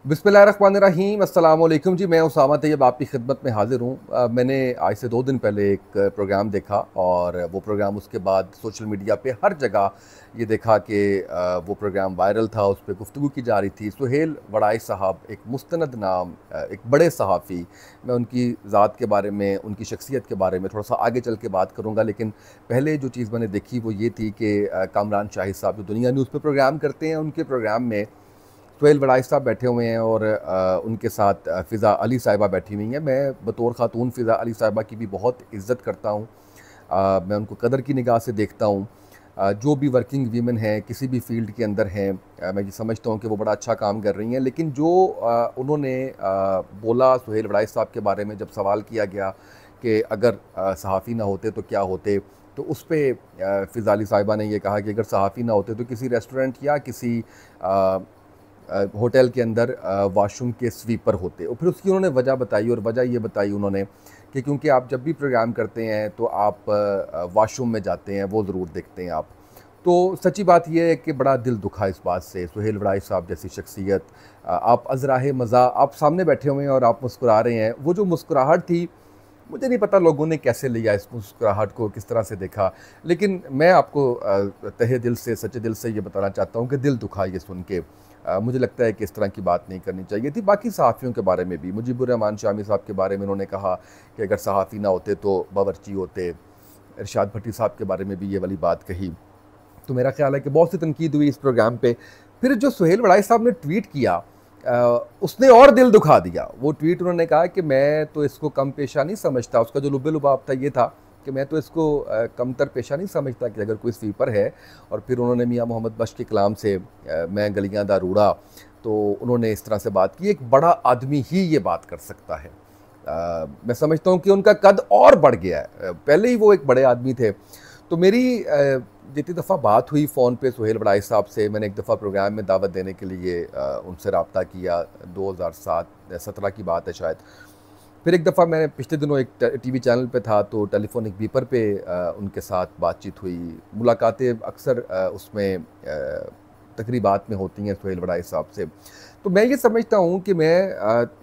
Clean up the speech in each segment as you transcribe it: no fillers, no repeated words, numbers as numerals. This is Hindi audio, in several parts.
बिस्मिल्लाहिर्रहमानिर्रहीम, अस्सलाम वालेकुम जी। मैं उसामा तैयब आपकी खिदमत में हाज़िर हूँ। मैंने आज से 2 दिन पहले एक प्रोग्राम देखा और वो प्रोग्राम उसके बाद सोशल मीडिया पे हर जगह ये देखा कि वो प्रोग्राम वायरल था। उस पे गुफ्तगू की जा रही थी। सुहेल वड़ाई साहब एक मुस्तनद नाम, एक बड़े सहाफ़ी। मैं उनकी ज़ात के बारे में, उनकी शख्सियत के बारे में थोड़ा-सा आगे चल के बात करूँगा, लेकिन पहले जो चीज़ मैंने देखी वो ये थी कि कामरान शाहिद साहब जो दुनिया न्यूज़ पे प्रोग्राम करते हैं, उनके प्रोग्राम में सुहेल वड़ाई साहब बैठे हुए हैं और उनके साथ फ़िज़ा अली साहिबा बैठी हुई हैं। मैं बतौर ख़ातून फ़िज़ा अली साहिबा की भी बहुत इज़्ज़त करता हूँ। मैं उनको कदर की निगाह से देखता हूँ। जो भी वर्किंग वीमेन हैं, किसी भी फ़ील्ड के अंदर हैं, मैं ये समझता हूँ कि वो बड़ा अच्छा काम कर रही हैं। लेकिन जो उन्होंने बोला सुहेल वड़ाई साहब के बारे में, जब सवाल किया गया कि अगर सहाफ़ी ना होते तो क्या होते? तो उस पे फ़िज़ा अली साहिबा ने ये कहा कि अगर सहाफ़ी ना होते तो किसी रेस्टोरेंट या किसी होटल के अंदर वॉशरूम के स्वीपर होते। और फिर उसकी उन्होंने वजह बताई, और वजह ये बताई उन्होंने कि क्योंकि आप जब भी प्रोग्राम करते हैं तो आप वॉशरूम में जाते हैं, वो ज़रूर देखते हैं आप। तो सच्ची बात ये है कि बड़ा दिल दुखा इस बात से। सुहेल वड़ाई साहब जैसी शख्सियत, आप अज़राए मज़ा, आप सामने बैठे हुए हैं और आप मुस्कुरा रहे हैं। वो जो मुस्कुराहट थी, मुझे नहीं पता लोगों ने कैसे लिया इस मुस्कुराहट को, किस तरह से देखा। लेकिन मैं आपको तहे दिल से, सच्चे दिल से ये बताना चाहता हूँ कि दिल दुखा ये सुन के। मुझे लगता है कि इस तरह की बात नहीं करनी चाहिए थी। बाकी सहाफ़ियों के बारे में भी, मुजीबुर रहमान शामी साहब के बारे में उन्होंने कहा कि अगर सहाफ़ी ना होते तो बावर्ची होते। इरशाद भट्टी साहब के बारे में भी ये वाली बात कही। तो मेरा ख़्याल है कि बहुत सी तनकीद हुई इस प्रोग्राम पे। फिर जो सुहेल वड़ाई साहब ने ट्वीट किया, उसने और दिल दुखा दिया। वो ट्वीट उन्होंने कहा कि मैं तो इसको कम पेशा नहीं समझता। उसका जो लुब्बे-लुबाब था ये था कि मैं तो इसको कमतर पेशा नहीं समझता कि अगर कोई स्वीपर है। और फिर उन्होंने मियाँ मोहम्मद बख्श के कलाम से मैं गलियाँ दा रूड़ा, तो उन्होंने इस तरह से बात की। एक बड़ा आदमी ही ये बात कर सकता है। मैं समझता हूँ कि उनका कद और बढ़ गया है। पहले ही वो एक बड़े आदमी थे। तो मेरी जितनी दफ़ा बात हुई फ़ोन पे सुहेल वड़ाई साहब से, मैंने एक दफ़ा प्रोग्राम में दावत देने के लिए उनसे रब्ता किया। 2007-17 की बात है शायद। फिर एक दफ़ा मैंने पिछले दिनों एक टीवी चैनल पे था, तो टेलीफोनिक बीपर पे उनके साथ बातचीत हुई। मुलाकातें अक्सर उसमें तकरीबात में होती हैं सुहेल वड़ाई साहब से। तो मैं ये समझता हूँ कि मैं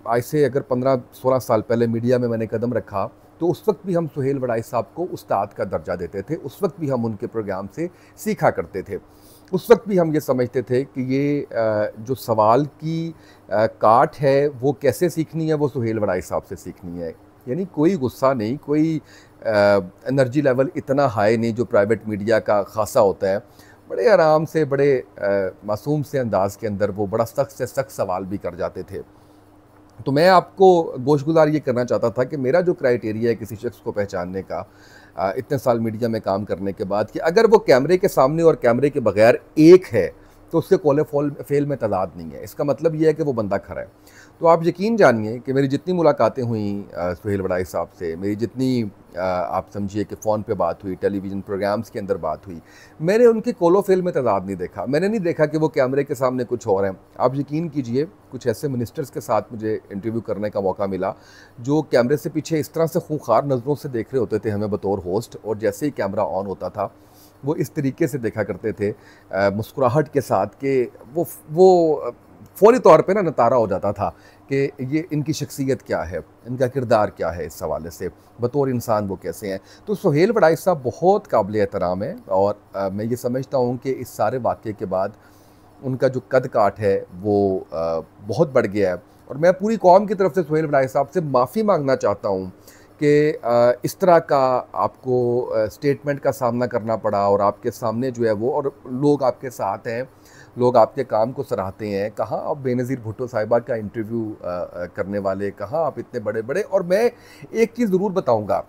आज से अगर 15-16 साल पहले मीडिया में मैंने कदम रखा, तो उस वक्त भी हम सुहेल वड़ाई साहब को उस्ताद का दर्जा देते थे। उस वक्त भी हम उनके प्रोग्राम से सीखा करते थे। उस वक्त भी हम ये समझते थे कि ये जो सवाल की काट है, वो कैसे सीखनी है, वो सुहेल वड़ाई साहब से सीखनी है। यानी कोई गुस्सा नहीं, कोई एनर्जी लेवल इतना हाई नहीं जो प्राइवेट मीडिया का ख़ासा होता है। बड़े आराम से, बड़े मासूम से अंदाज़ के अंदर वो बड़ा सख्त से सख्त सवाल भी कर जाते थे। तो मैं आपको गोशगुज़ार ये करना चाहता था कि मेरा जो क्राइटेरिया है किसी शख्स को पहचानने का, इतने साल मीडिया में काम करने के बाद, कि अगर वो कैमरे के सामने और कैमरे के बगैर एक है, तो उससे कौले फेल में तज़ाद नहीं है। इसका मतलब ये है कि वो बंदा खरा है। तो आप यकीन जानिए कि मेरी जितनी मुलाकातें हुई सुहेल वड़ाई साहब से, मेरी जितनी आप समझिए कि फ़ोन पे बात हुई, टेलीविज़न प्रोग्राम्स के अंदर बात हुई, मैंने उनके कौलो फेल में तज़ाद नहीं देखा। मैंने नहीं देखा कि वो कैमरे के सामने कुछ और हैं। आप यकीन कीजिए, कुछ ऐसे मिनिस्टर्स के साथ मुझे इंटरव्यू करने का मौका मिला, जो कैमरे से पीछे इस तरह से खूंखार नज़रों से देख रहे होते थे हमें बतौर होस्ट, और जैसे ही कैमरा ऑन होता था, वो इस तरीके से देखा करते थे मुस्कुराहट के साथ, कि वो फ़ौरी तौर पे ना नतारा हो जाता था कि ये इनकी शख्सियत क्या है, इनका किरदार क्या है, इस हवाले से बतौर इंसान वो कैसे हैं। तो सुहेल वड़ाई साहब बहुत काबिल एहतराम है, और मैं ये समझता हूँ कि इस सारे वाक़े के बाद उनका जो कद काठ है वो बहुत बढ़ गया है। और मैं पूरी कौम की तरफ से सुहेल वड़ाई साहब से माफ़ी मांगना चाहता हूँ कि इस तरह का आपको स्टेटमेंट का सामना करना पड़ा, और आपके सामने जो है वो, और लोग आपके साथ हैं, लोग आपके काम को सराहते हैं। कहाँ आप बेनज़ीर भुट्टो साहिबा का इंटरव्यू करने वाले, कहाँ आप इतने बड़े बड़े। और मैं एक चीज़ ज़रूर बताऊँगा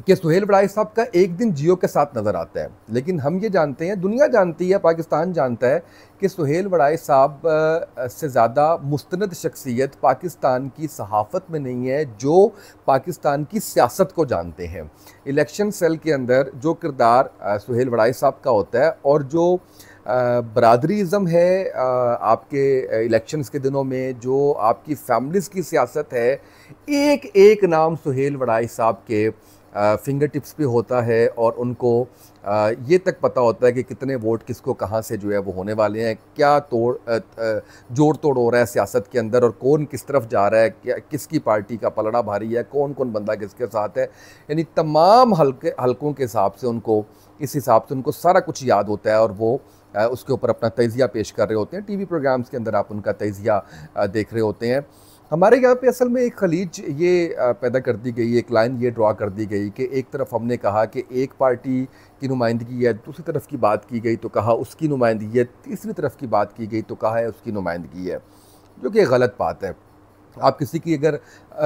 कि सुहेल वड़ाई साहब का एक दिन जियो के साथ नज़र आता है, लेकिन हम ये जानते हैं, दुनिया जानती है, पाकिस्तान जानता है कि सुहेल वड़ाई साहब से ज़्यादा मुस्तनद शख्सियत पाकिस्तान की सहाफ़त में नहीं है, जो पाकिस्तान की सियासत को जानते हैं। इलेक्शन सेल के अंदर जो किरदार सुहेल वड़ाई साहब का होता है, और जो बरादरीज़म है आपके इलेक्शंस के दिनों में, जो आपकी फैमिलीज़ की सियासत है, एक एक नाम सुहेल वड़ाई साहब के फिंगर टिप्स पे होता है और उनको ये तक पता होता है कि कितने वोट किसको कहाँ से जो है वो होने वाले हैं, क्या जोड़ तोड़ हो रहा है सियासत के अंदर और कौन किस तरफ जा रहा है, क्या किसकी पार्टी का पलड़ा भारी है, कौन कौन बंदा किसके साथ है। यानी तमाम हलकों के हिसाब से उनको, इस हिसाब से उनको सारा कुछ याद होता है और वो उसके ऊपर अपना तजिया पेश कर रहे होते हैं। टीवी प्रोग्राम्स के अंदर आप उनका तजिया देख रहे होते हैं। हमारे यहाँ पे असल में एक खलीज ये पैदा कर दी गई, एक लाइन ये ड्रा कर दी गई कि एक तरफ हमने कहा कि एक पार्टी की नुमाइंदगी है, दूसरी तरफ की बात की गई तो कहा उसकी नुमाइंदगी है, तीसरी तरफ की बात की गई तो कहा है उसकी नुमाइंदगी है, जो कि गलत बात है। आप किसी की अगर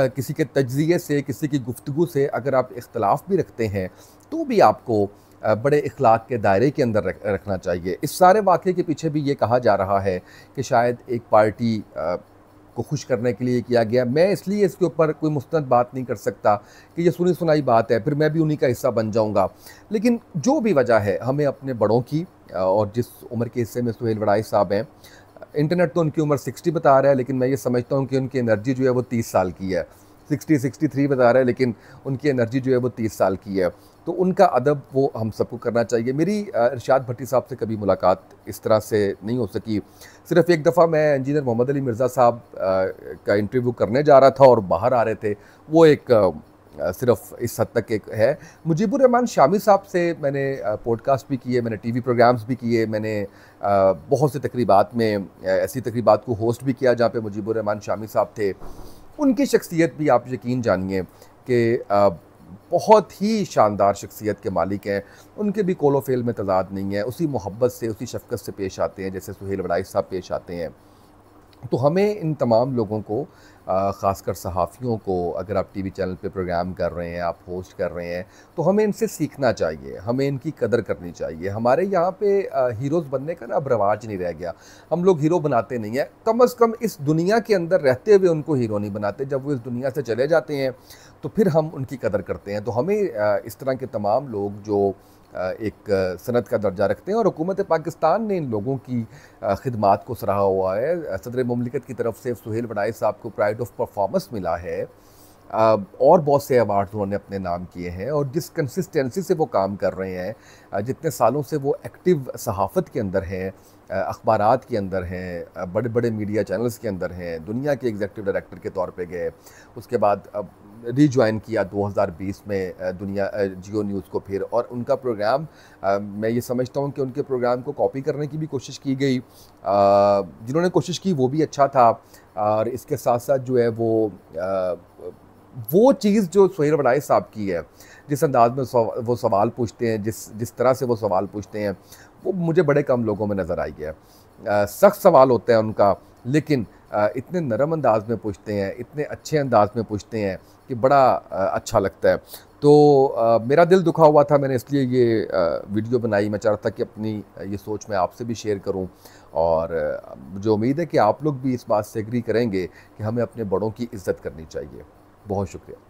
किसी के तज्ज़िये से, किसी की गुफ्तगू से अगर आप इख्तलाफ भी रखते हैं तो भी आपको बड़े इखलाक के दायरे के अंदर रखना चाहिए। इस सारे वाक़े के पीछे भी ये कहा जा रहा है कि शायद एक पार्टी को खुश करने के लिए किया गया। मैं इसलिए इसके ऊपर कोई मुस्तंद बात नहीं कर सकता कि ये सुनी सुनाई बात है, फिर मैं भी उन्हीं का हिस्सा बन जाऊंगा। लेकिन जो भी वजह है, हमें अपने बड़ों की, और जिस उम्र के हिस्से में सुहेल वड़ाई साहब हैं, इंटरनेट तो उनकी उम्र 60 बता रहा है, लेकिन मैं ये समझता हूँ कि उनकी एनर्जी जो है वो 30 साल की है। 63 बता रहा है, लेकिन उनकी एनर्जी जो है वो 30 साल की है। तो उनका अदब वो हम सबको करना चाहिए। मेरी इरशाद भट्टी साहब से कभी मुलाकात इस तरह से नहीं हो सकी। सिर्फ एक दफ़ा मैं इंजीनियर मोहम्मद अली मिर्ज़ा साहब का इंटरव्यू करने जा रहा था और बाहर आ रहे थे, वो एक सिर्फ इस हद तक एक है। मुजीबुर रहमान शामी साहब से मैंने पॉडकास्ट भी किए, मैंने टीवी प्रोग्राम्स भी किए, मैंने बहुत से तकरीबात में ऐसी तकरीबात को होस्ट भी किया जहाँ पे मुजीबुर रहमान शामी साहब थे। उनकी शख्सियत भी आप यकीन जानिए कि बहुत ही शानदार शख्सियत के मालिक हैं। उनके भी कोलो फेल में तज़ाद नहीं है, उसी मोहब्बत से, उसी शफ़क़त से पेश आते हैं जैसे सुहेल वड़ाई साहब पेश आते हैं। तो हमें इन तमाम लोगों को, ख़ासकर सहाफ़ियों को, अगर आप टीवी चैनल पे प्रोग्राम कर रहे हैं, आप होस्ट कर रहे हैं, तो हमें इनसे सीखना चाहिए, हमें इनकी कदर करनी चाहिए। हमारे यहाँ पे हीरोज़ बनने का ना अब रवाज नहीं रह गया। हम लोग हीरो बनाते नहीं हैं, कम अज़ कम इस दुनिया के अंदर रहते हुए उनको हीरो नहीं बनाते। जब वो इस दुनिया से चले जाते हैं तो फिर हम उनकी कदर करते हैं। तो हमें इस तरह के तमाम लोग जो एक सनद का दर्जा रखते हैं, और हुकूमत पाकिस्तान ने इन लोगों की खिदमात को सराहा हुआ है। सदर मुमलिकत की तरफ से सुहेल वड़ाई साहब को प्राइड ऑफ परफॉर्मेंस मिला है, और बहुत से अवार्ड्स उन्होंने अपने नाम किए हैं, और जिस कंसिस्टेंसी से वो काम कर रहे हैं, जितने सालों से वो एक्टिव सहाफ़त के अंदर हैं, अखबारात के अंदर हैं, बड़े बड़े मीडिया चैनल्स के अंदर हैं, दुनिया के एग्जीक्यूटिव डायरेक्टर के तौर पे गए, उसके बाद रीज्वाइन किया 2020 में दुनिया जियो न्यूज़ को फिर, और उनका प्रोग्राम, मैं ये समझता हूँ कि उनके प्रोग्राम को कॉपी करने की भी कोशिश की गई। जिन्होंने कोशिश की वो भी अच्छा था, और इसके साथ साथ जो है वो चीज़ जो सुहेल वड़ाई साहब की है, जिस अंदाज में वो सवाल पूछते हैं, जिस तरह से वो सवाल पूछते हैं, वो मुझे बड़े कम लोगों में नज़र आई है। सख्त सवाल होता है उनका, लेकिन इतने नरम अंदाज में पूछते हैं, इतने अच्छे अंदाज में पूछते हैं कि बड़ा अच्छा लगता है। तो मेरा दिल दुखा हुआ था, मैंने इसलिए ये वीडियो बनाई। मैं चाह रहा था कि अपनी ये सोच मैं आपसे भी शेयर करूं, और मुझे उम्मीद है कि आप लोग भी इस बात से एग्री करेंगे कि हमें अपने बड़ों की इज़्ज़त करनी चाहिए। बहुत शुक्रिया।